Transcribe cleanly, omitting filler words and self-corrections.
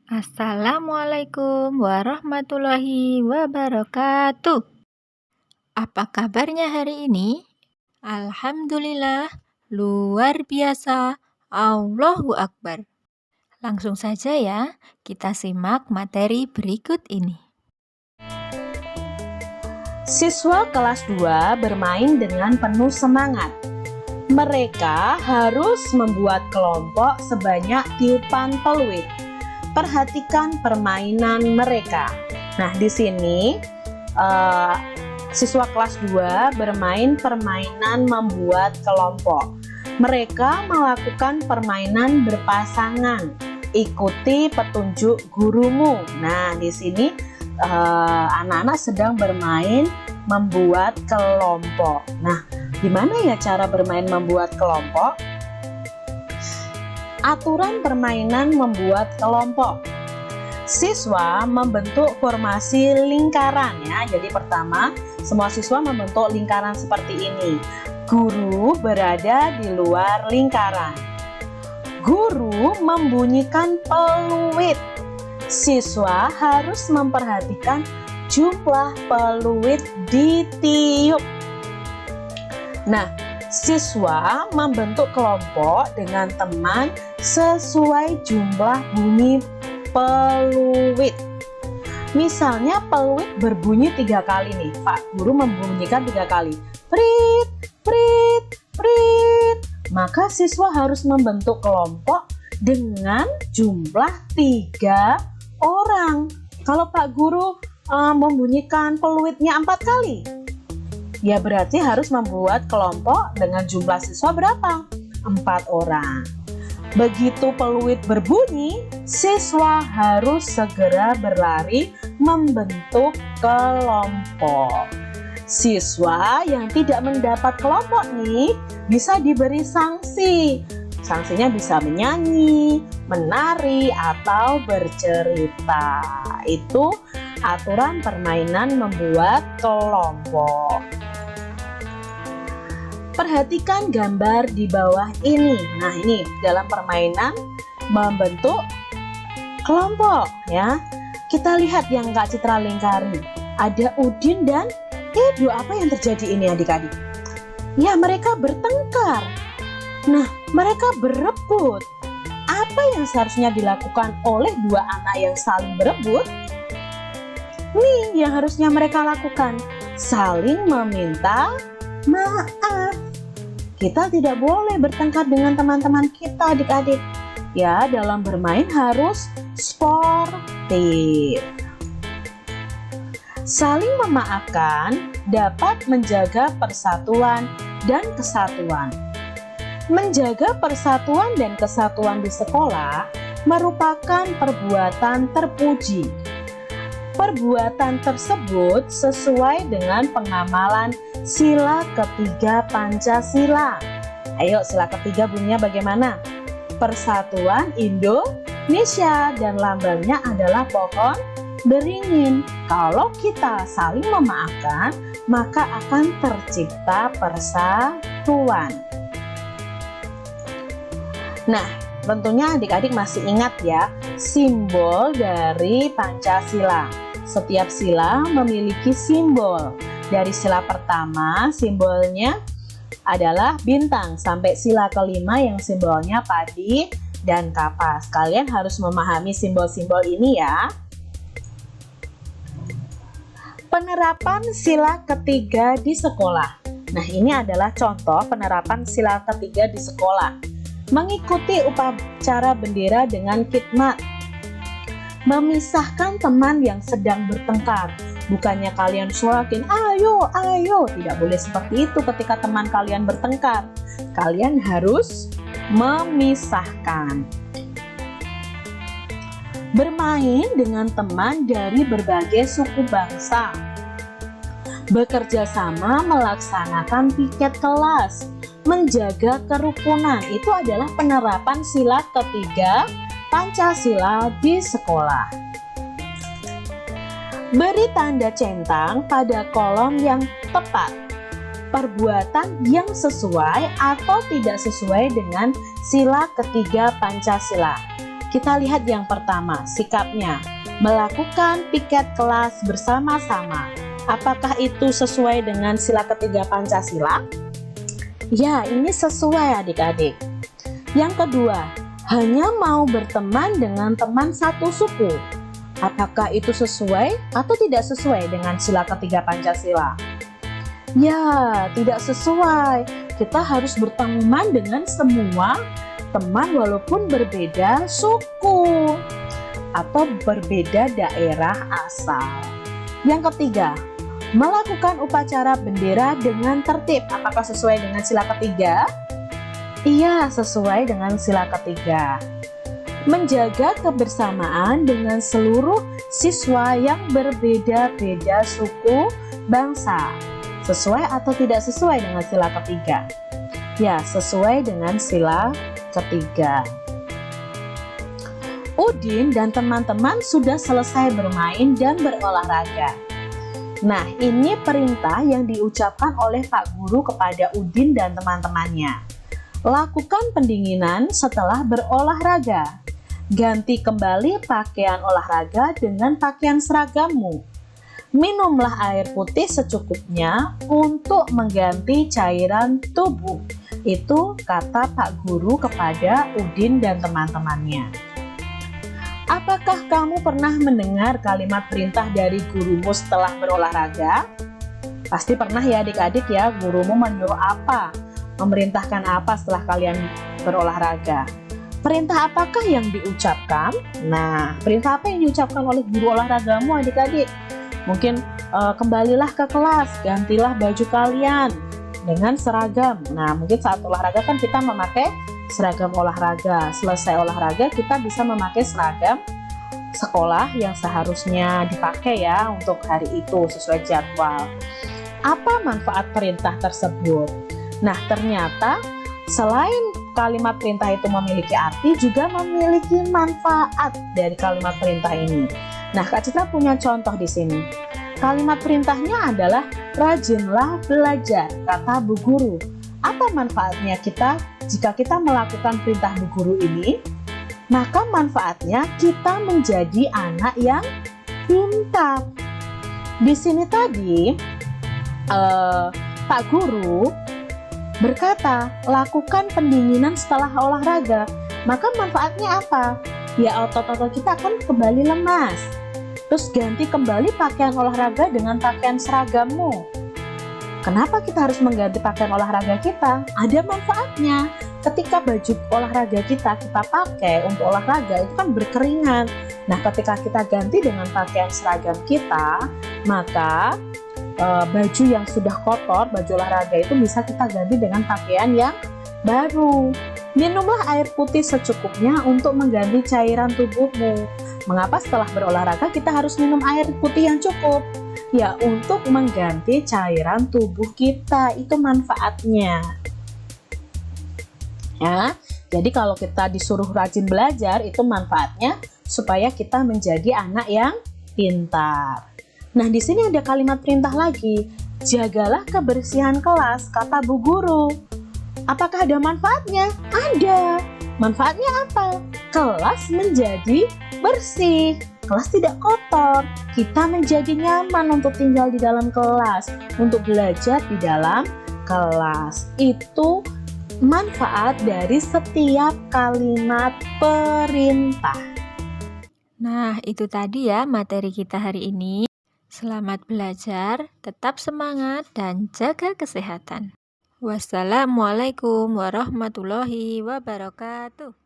Assalamualaikum warahmatullahi wabarakatuh. Apa kabarnya hari ini? Alhamdulillah, luar biasa. Allahu Akbar. Langsung saja ya, kita simak materi berikut ini. Siswa kelas 2 bermain dengan penuh semangat. Mereka harus membuat kelompok sebanyak tiupan peluit. Perhatikan permainan mereka. Nah, di sini siswa kelas 2 bermain permainan membuat kelompok. Mereka melakukan permainan berpasangan. Ikuti petunjuk gurumu. Nah, di sini anak-anak sedang bermain membuat kelompok. Nah, gimana ya cara bermain membuat kelompok? Aturan permainan membuat kelompok. Siswa membentuk formasi lingkaran ya. Jadi pertama, semua siswa membentuk lingkaran seperti ini. Guru berada di luar lingkaran. Guru membunyikan peluit. Siswa harus memperhatikan jumlah peluit ditiup. Nah, siswa membentuk kelompok dengan teman sesuai jumlah bunyi peluit. Misalnya peluit berbunyi 3 kali nih. Pak Guru membunyikan 3 kali. Prit, prit, prit. Maka siswa harus membentuk kelompok dengan jumlah 3 orang. Kalau Pak Guru membunyikan peluitnya 4 kali, ya berarti harus membuat kelompok dengan jumlah siswa berapa? 4 orang. Begitu peluit berbunyi, siswa harus segera berlari membentuk kelompok. Siswa yang tidak mendapat kelompok nih bisa diberi sanksi. Sanksinya bisa menyanyi, menari, atau bercerita. Itu aturan permainan membuat kelompok. Perhatikan gambar di bawah ini. Nah, ini dalam permainan membentuk kelompok ya. Kita lihat yang Kak Citra lingkari. Ada Udin dan Edo. Apa yang terjadi ini adik-adik? Ya, mereka bertengkar. Nah, mereka berebut. Apa yang seharusnya dilakukan oleh dua anak yang saling berebut? Nih yang harusnya mereka lakukan. Saling meminta maaf. Kita tidak boleh bertengkar dengan teman-teman kita adik-adik. Ya, dalam bermain harus sportif. Saling memaafkan dapat menjaga persatuan dan kesatuan. Menjaga persatuan dan kesatuan di sekolah merupakan perbuatan terpuji. Perbuatan tersebut sesuai dengan pengamalan sila ketiga Pancasila. Ayo, sila ketiga bunyinya bagaimana? Persatuan Indonesia dan lambangnya adalah pohon beringin. Kalau kita saling memaafkan, maka akan tercipta persatuan. Nah, tentunya adik-adik masih ingat ya simbol dari Pancasila. Setiap sila memiliki simbol. Dari sila pertama simbolnya adalah bintang sampai sila kelima yang simbolnya padi dan kapas. Kalian harus memahami simbol-simbol ini ya. Penerapan sila ketiga di sekolah. Nah, ini adalah contoh penerapan sila ketiga di sekolah. Mengikuti upacara bendera dengan khidmat. Memisahkan teman yang sedang bertengkar. Bukannya kalian suarakin, ayo, ayo. Tidak boleh seperti itu ketika teman kalian bertengkar. Kalian harus memisahkan. Bermain dengan teman dari berbagai suku bangsa. Bekerja sama melaksanakan piket kelas. Menjaga kerukunan. Itu adalah penerapan sila ketiga Pancasila di sekolah. Beri tanda centang pada kolom yang tepat. Perbuatan yang sesuai atau tidak sesuai dengan sila ketiga Pancasila. Kita lihat yang pertama, sikapnya. Melakukan piket kelas bersama-sama. Apakah itu sesuai dengan sila ketiga Pancasila? Ya, ini sesuai adik-adik. Yang kedua, hanya mau berteman dengan teman satu suku. Apakah itu sesuai atau tidak sesuai dengan sila ketiga Pancasila? Ya, tidak sesuai. Kita harus berteman dengan semua teman walaupun berbeda suku atau berbeda daerah asal. Yang ketiga, melakukan upacara bendera dengan tertib. Apakah sesuai dengan sila ketiga? Iya, sesuai dengan sila ketiga. Menjaga kebersamaan dengan seluruh siswa yang berbeda-beda suku, bangsa. Sesuai atau tidak sesuai dengan sila ketiga? Ya, sesuai dengan sila ketiga. Udin dan teman-teman sudah selesai bermain dan berolahraga. Nah, ini perintah yang diucapkan oleh Pak Guru kepada Udin dan teman-temannya. Lakukan pendinginan setelah berolahraga. Ganti kembali pakaian olahraga dengan pakaian seragammu. Minumlah air putih secukupnya untuk mengganti cairan tubuh. Itu kata Pak Guru kepada Udin dan teman-temannya. Apakah kamu pernah mendengar kalimat perintah dari gurumu setelah berolahraga? Pasti pernah ya adik-adik ya, gurumu menyuruh apa? Memerintahkan apa setelah kalian berolahraga? Perintah apakah yang diucapkan? Nah, perintah apa yang diucapkan oleh guru olahragamu adik-adik? Mungkin kembalilah ke kelas, gantilah baju kalian dengan seragam. Nah, mungkin saat olahraga kan kita memakai seragam olahraga. Selesai olahraga kita bisa memakai seragam sekolah yang seharusnya dipakai ya untuk hari itu sesuai jadwal. Apa manfaat perintah tersebut? Nah, ternyata selain kalimat perintah itu memiliki arti, juga memiliki manfaat dari kalimat perintah ini. Nah, Kak Citra punya contoh di sini. Kalimat perintahnya adalah rajinlah belajar, kata Bu Guru. Apa manfaatnya jika kita melakukan perintah Bu Guru ini? Maka manfaatnya kita menjadi anak yang pintar. Di sini tadi Pak Guru berkata, lakukan pendinginan setelah olahraga. Maka manfaatnya apa? Ya, otot-otot kita akan kembali lemas. Terus ganti kembali pakaian olahraga dengan pakaian seragammu. Kenapa kita harus mengganti pakaian olahraga kita? Ada manfaatnya. Ketika baju olahraga kita pakai untuk olahraga, itu kan berkeringat. Nah, ketika kita ganti dengan pakaian seragam kita, maka baju yang sudah kotor, baju olahraga itu bisa kita ganti dengan pakaian yang baru. Minumlah air putih secukupnya untuk mengganti cairan tubuhmu. Mengapa setelah berolahraga kita harus minum air putih yang cukup? Ya, untuk mengganti cairan tubuh kita, itu manfaatnya. Ya, jadi kalau kita disuruh rajin belajar, itu manfaatnya supaya kita menjadi anak yang pintar. Nah, di sini ada kalimat perintah lagi. Jagalah kebersihan kelas, kata Bu Guru. Apakah ada manfaatnya? Ada. Manfaatnya apa? Kelas menjadi bersih, kelas tidak kotor, kita menjadi nyaman untuk tinggal di dalam kelas, untuk belajar di dalam kelas. Itu manfaat dari setiap kalimat perintah. Nah, itu tadi ya materi kita hari ini. Selamat belajar, tetap semangat, dan jaga kesehatan. Wassalamualaikum warahmatullahi wabarakatuh.